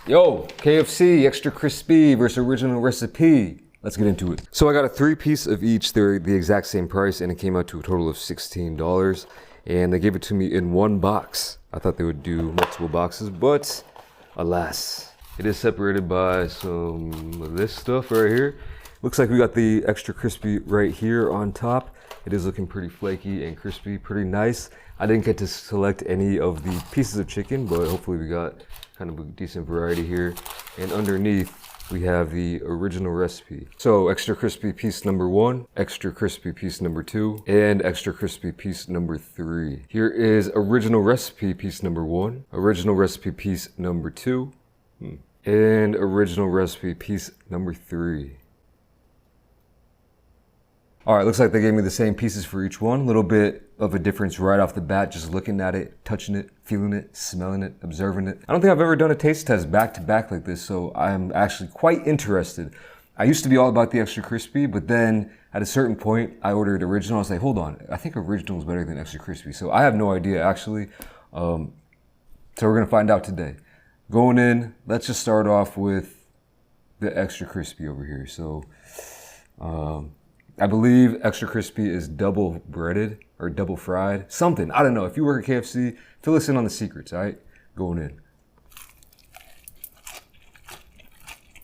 Yo, KFC, extra crispy versus original recipe. Let's get into it. So I got a 3-piece of each. They're the exact same price and it came out to a total of $16. And they gave it to me in one box. I thought they would do multiple boxes, but alas, it is separated by some of this stuff right here. Looks like we got the extra crispy right here on top. It is looking pretty flaky and crispy, pretty nice. I didn't get to select any of the pieces of chicken, but hopefully we got kind of a decent variety here. And underneath, we have the original recipe. So extra crispy piece number 1, extra crispy piece number 2, and extra crispy piece number 3. Here is original recipe piece number 1, original recipe piece number 2, and original recipe piece number 3. All right, looks like they gave me the same pieces for each one. A little bit of a difference right off the bat, just looking at it, touching it, feeling it, smelling it, observing it. I don't think I've ever done a taste test back to back like this, so I'm actually quite interested. I used to be all about the extra crispy, but then at a certain point, I ordered original. I was like, hold on, I think original is better than extra crispy. So I have no idea, actually. So we're gonna find out today. Going in, let's just start off with the extra crispy over here. So, I believe extra crispy is double breaded or double fried. Something, I don't know. If you work at KFC, fill us in on the secrets, all right? Going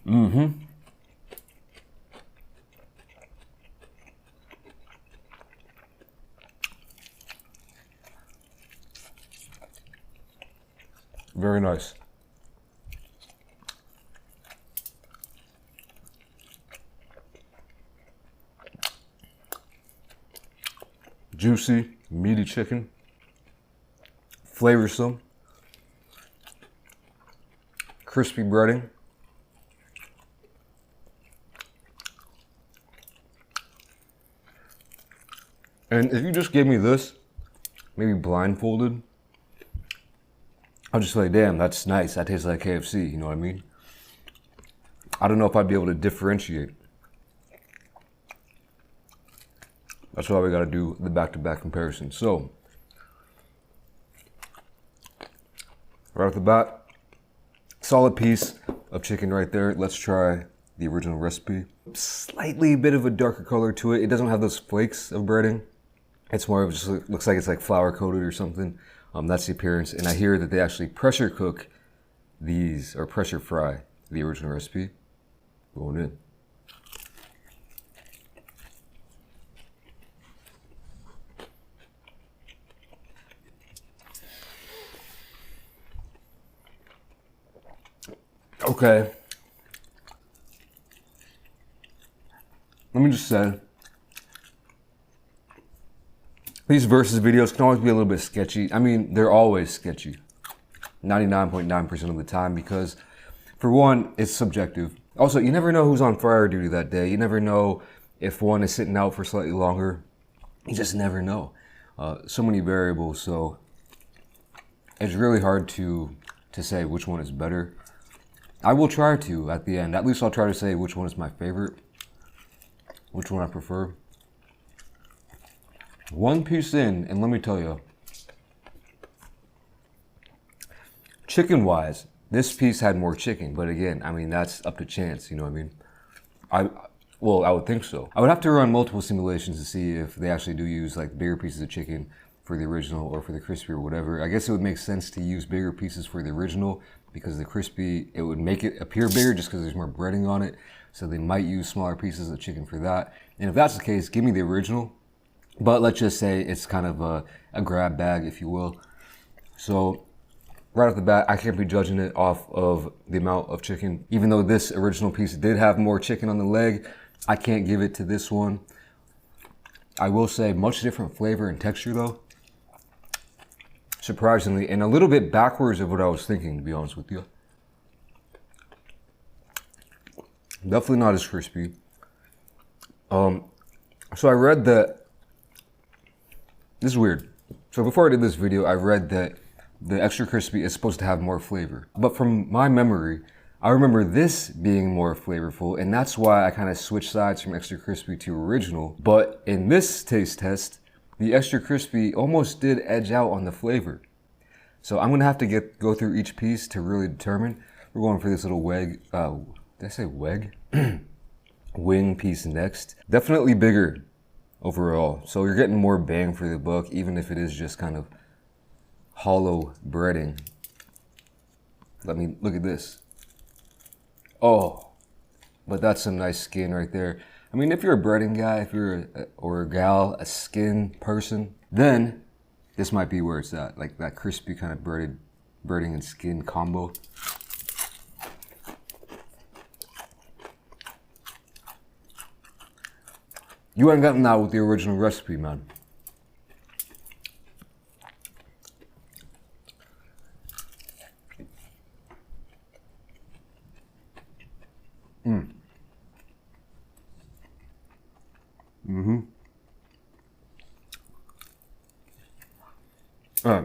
in. Very nice. Juicy, meaty chicken, flavorsome, crispy breading. And if you just gave me this, maybe blindfolded, I'll just be like, damn, that's nice. That tastes like KFC, you know what I mean? I don't know if I'd be able to differentiate. That's why we gotta do the back-to-back comparison. So, right off the bat, solid piece of chicken right there. Let's try the original recipe. Slightly bit of a darker color to it. It doesn't have those flakes of breading. It's more of just looks like it's like flour coated or something. That's the appearance. And I hear that they actually pressure cook these, or pressure fry the original recipe. Going in. Okay. Let me just say, these versus videos can always be a little bit sketchy. I mean, they're always sketchy. 99.9% of the time, because for one, it's subjective. Also, you never know who's on fryer duty that day. You never know if one is sitting out for slightly longer. You just never know. So many variables, so it's really hard to say which one is better. I will try to at the end. At least I'll try to say which one is my favorite, which one I prefer. One piece in, and let me tell you, chicken-wise, this piece had more chicken. But again, I mean, that's up to chance, you know what I mean? Well, I would think so. I would have to run multiple simulations to see if they actually do use like bigger pieces of chicken for the original or for the crispy or whatever. I guess it would make sense to use bigger pieces for the original because the crispy, it would make it appear bigger just because there's more breading on it. So they might use smaller pieces of chicken for that. And if that's the case, give me the original. But let's just say it's kind of a grab bag, if you will. So right off the bat, I can't be judging it off of the amount of chicken. Even though this original piece did have more chicken on the leg, I can't give it to this one. I will say much different flavor and texture though. Surprisingly, and a little bit backwards of what I was thinking, to be honest with you. Definitely not as crispy. So I read that, this is weird. So before I did this video, I read that the extra crispy is supposed to have more flavor. But from my memory, I remember this being more flavorful, and that's why I kind of switched sides from extra crispy to original. But in this taste test, the extra crispy almost did edge out on the flavor. So I'm gonna have to go through each piece to really determine. We're going for this little did I say weg? Wing piece next. Definitely bigger overall. So you're getting more bang for the buck, even if it is just kind of hollow breading. Let me look at this. Oh, but that's some nice skin right there. I mean, if you're a breading guy, if you're or a gal, a skin person, then this might be where it's at. Like that crispy kind of breading and skin combo. You ain't gotten that with the original recipe, man.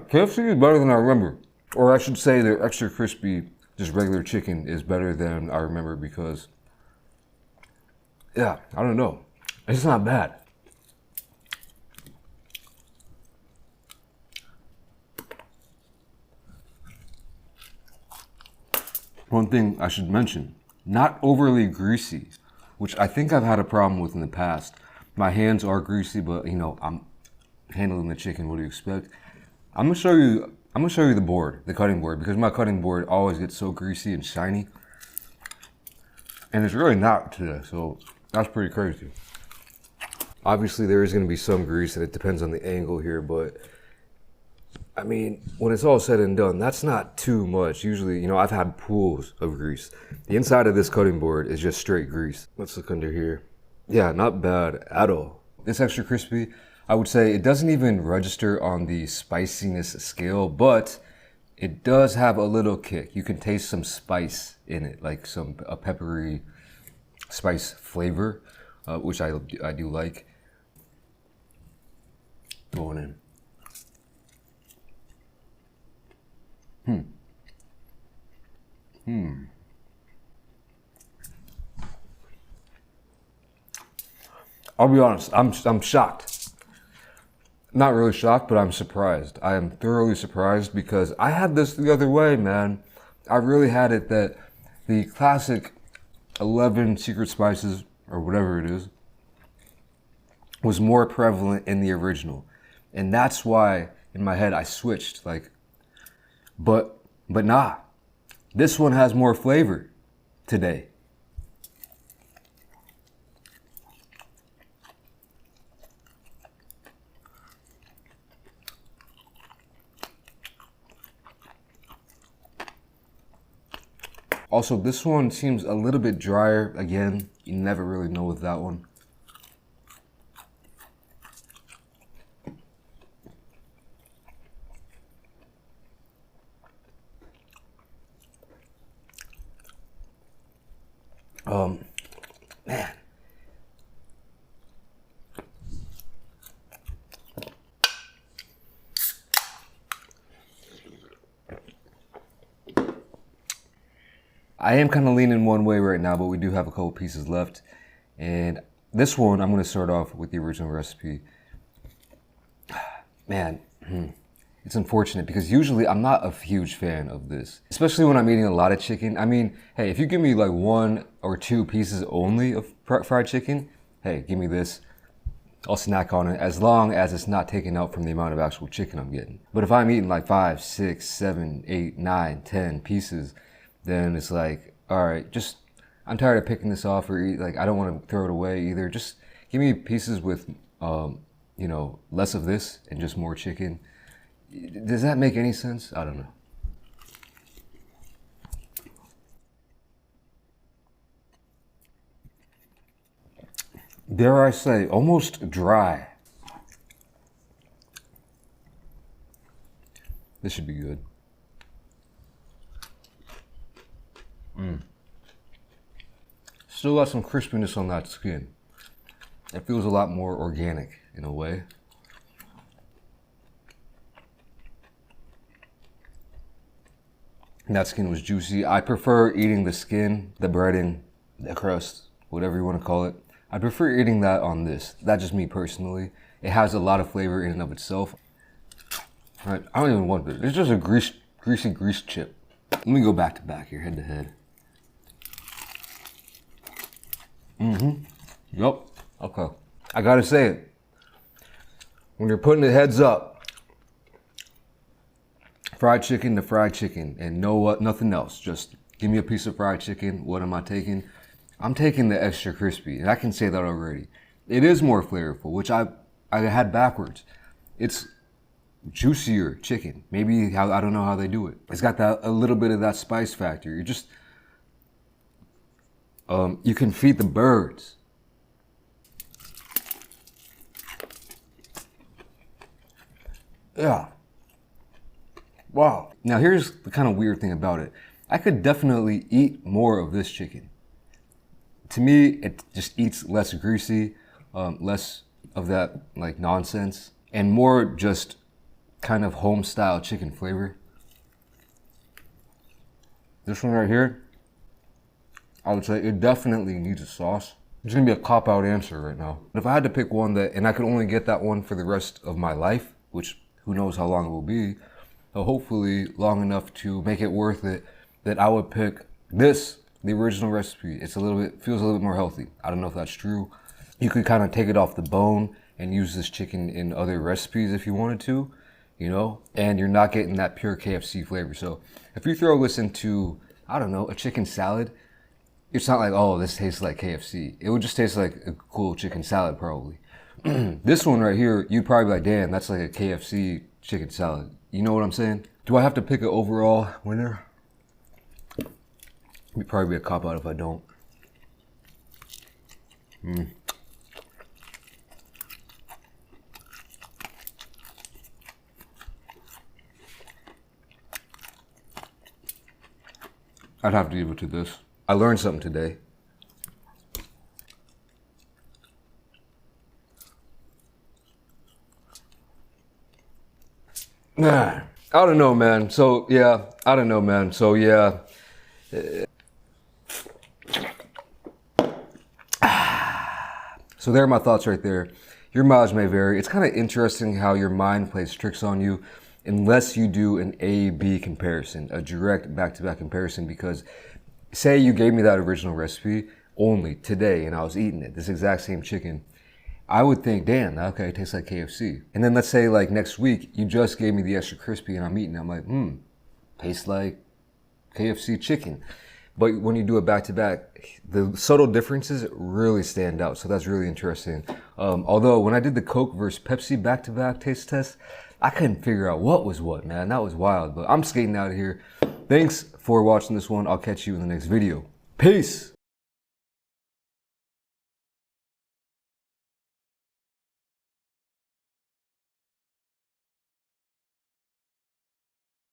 KFC is better than I remember. Or I should say their extra crispy, just regular chicken is better than I remember because, yeah, I don't know. It's not bad. One thing I should mention, not overly greasy, which I think I've had a problem with in the past. My hands are greasy, but you know, I'm handling the chicken. What do you expect? I'm gonna show you the board, the cutting board, because my cutting board always gets so greasy and shiny. And it's really not today, so that's pretty crazy. Obviously there is gonna be some grease and it depends on the angle here, but I mean, when it's all said and done, that's not too much. Usually, you know, I've had pools of grease. The inside of this cutting board is just straight grease. Let's look under here. Yeah, not bad at all. This extra crispy, I would say it doesn't even register on the spiciness scale, but it does have a little kick. You can taste some spice in it, like a peppery spice flavor, which I do like. Going in. I'll be honest, I'm shocked. Not really shocked, but I'm surprised. I am thoroughly surprised because I had this the other way, man. I really had it that the classic 11 secret spices, or whatever it is, was more prevalent in the original. And that's why, in my head, I switched, but nah. This one has more flavor today. Also, this one seems a little bit drier. Again, you never really know with that one. Man. I am kind of leaning one way right now, but we do have a couple pieces left. And this one, I'm going to start off with the original recipe. Man, it's unfortunate because usually I'm not a huge fan of this, especially when I'm eating a lot of chicken. I mean, hey, if you give me like 1 or 2 pieces only of fried chicken, hey, give me this. I'll snack on it as long as it's not taken out from the amount of actual chicken I'm getting. But if I'm eating like 5, 6, 7, 8, 9, 10 pieces, then it's like, all right, I'm tired of picking this off or I don't want to throw it away either. Just give me pieces with, you know, less of this and just more chicken. Does that make any sense? I don't know. Dare I say, almost dry. This should be good. Still got some crispiness on that skin. It feels a lot more organic in a way. And that skin was juicy. I prefer eating the skin, the breading, the crust, whatever you want to call it. I prefer eating that on this. That's just me personally. It has a lot of flavor in and of itself. All right, I don't even want this. It's just a greasy grease chip. Let me go back to back here, head to head. Yep. Okay. I gotta say it. When you're putting the heads up, fried chicken to fried chicken, and nothing else. Just give me a piece of fried chicken. What am I taking? I'm taking the extra crispy, and I can say that already. It is more flavorful, which I had backwards. It's juicier chicken. Maybe I don't know how they do it. It's got a little bit of that spice factor. You just you can feed the birds. Yeah. Wow. Now here's the kind of weird thing about it. I could definitely eat more of this chicken. To me, it just eats less greasy, less of that like nonsense, and more just kind of home style chicken flavor. This one right here, I would say it definitely needs a sauce. It's gonna be a cop-out answer right now. If I had to pick one and I could only get that one for the rest of my life, which who knows how long it will be, hopefully long enough to make it worth it, that I would pick this, the original recipe. Feels a little bit more healthy. I don't know if that's true. You could kind of take it off the bone and use this chicken in other recipes if you wanted to, you know, and you're not getting that pure KFC flavor. So if you throw this into, I don't know, a chicken salad, it's not like, oh, this tastes like KFC. It would just taste like a cool chicken salad probably. This one right here, you'd probably be like, damn, that's like a KFC chicken salad. You know what I'm saying? Do I have to pick an overall winner? It'd probably be a cop-out if I don't. I'd have to give it to this. I learned something today. I don't know, man. So yeah, I don't know, man. So yeah. So there are my thoughts right there. Your mileage may vary. It's kind of interesting how your mind plays tricks on you unless you do an A-B comparison, a direct back-to-back comparison, because say you gave me that original recipe only today and I was eating it, this exact same chicken, I would think, damn, okay, it tastes like KFC. And then let's say like next week, you just gave me the extra crispy and I'm eating it. I'm like, tastes like KFC chicken. But when you do it back to back, the subtle differences really stand out. So that's really interesting. Although when I did the Coke versus Pepsi back to back taste test, I couldn't figure out what was what, man. That was wild. But I'm skating out of here. Thanks for watching this one. I'll catch you in the next video. Peace.